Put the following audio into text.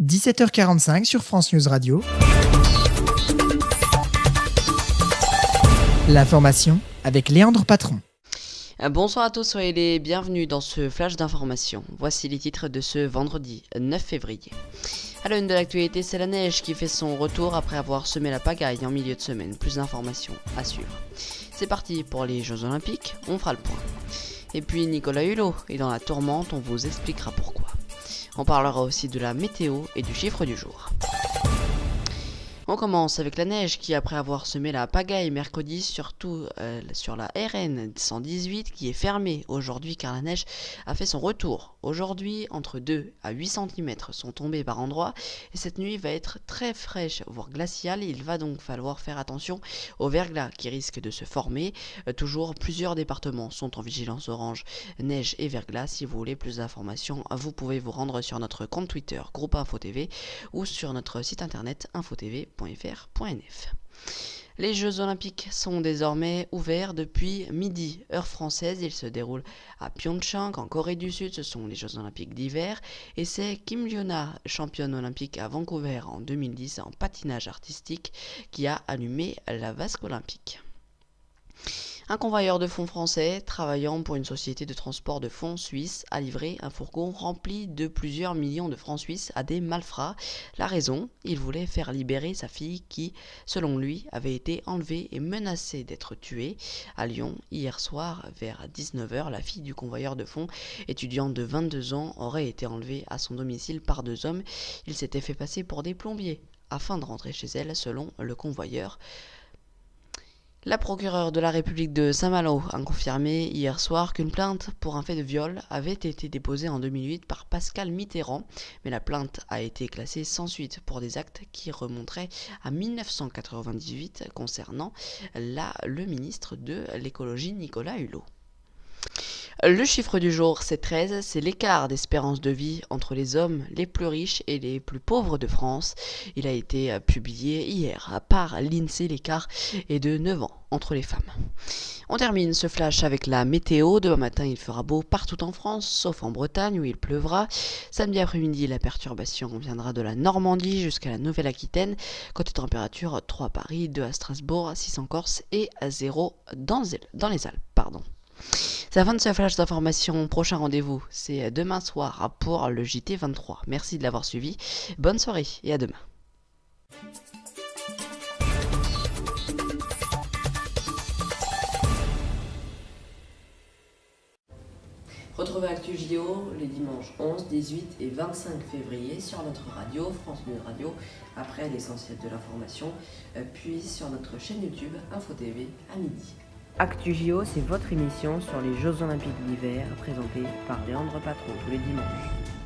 17h45 sur France News Radio. L'information avec Léandre Patron. Bonsoir à tous, soyez les bienvenus dans ce flash d'information. Voici les titres de ce vendredi 9 février. À la une de l'actualité, c'est la neige qui fait son retour après avoir semé la pagaille en milieu de semaine. Plus d'informations à suivre. C'est parti pour les Jeux Olympiques, on fera le point. Et puis Nicolas Hulot est dans la tourmente, on vous expliquera pourquoi. On parlera aussi de la météo et du chiffre du jour. On commence avec la neige qui, après avoir semé la pagaille mercredi, surtout sur la RN 118 qui est fermée aujourd'hui car la neige a fait son retour. Aujourd'hui, entre 2 à 8 cm sont tombés par endroits et cette nuit va être très fraîche, voire glaciale. Il va donc falloir faire attention au verglas qui risque de se former. Toujours, plusieurs départements sont en vigilance orange, neige et verglas. Si vous voulez plus d'informations, vous pouvez vous rendre sur notre compte Twitter, Groupe Info TV, ou sur notre site internet infotv.fr.nf. Les Jeux Olympiques sont désormais ouverts depuis midi, heure française. Ils se déroulent à Pyeongchang, en Corée du Sud. Ce sont les Jeux Olympiques d'hiver. Et c'est Kim Yuna, championne olympique à Vancouver en 2010 en patinage artistique, qui a allumé la vasque olympique. Un convoyeur de fonds français, travaillant pour une société de transport de fonds suisse, a livré un fourgon rempli de plusieurs millions de francs suisses à des malfrats. La raison, il voulait faire libérer sa fille qui, selon lui, avait été enlevée et menacée d'être tuée. À Lyon, hier soir, vers 19h, la fille du convoyeur de fonds, étudiante de 22 ans, aurait été enlevée à son domicile par deux hommes. Ils s'étaient fait passer pour des plombiers afin de rentrer chez elle, selon le convoyeur. La procureure de la République de Saint-Malo a confirmé hier soir qu'une plainte pour un fait de viol avait été déposée en 2008 par Pascal Mitterrand, mais la plainte a été classée sans suite pour des actes qui remonteraient à 1998 concernant le ministre de l'écologie Nicolas Hulot. Le chiffre du jour, c'est 13, c'est l'écart d'espérance de vie entre les hommes les plus riches et les plus pauvres de France. Il a été publié hier par l'INSEE, l'écart est de 9 ans entre les femmes. On termine ce flash avec la météo. Demain matin, il fera beau partout en France, sauf en Bretagne où il pleuvra. Samedi après-midi, la perturbation viendra de la Normandie jusqu'à la Nouvelle-Aquitaine. Côté température, 3 à Paris, 2 à Strasbourg, 6 en Corse et 0 dans les Alpes. C'est la fin de ce flash d'information. Prochain rendez-vous, c'est demain soir pour le JT 23. Merci de l'avoir suivi. Bonne soirée et à demain. Retrouvez Actu JO les dimanches 11, 18 et 25 février sur notre radio, France News Radio, après l'essentiel de l'information, puis sur notre chaîne YouTube Info TV à midi. Actu JO, c'est votre émission sur les Jeux Olympiques d'hiver, présentée par Léandre Patron tous les dimanches.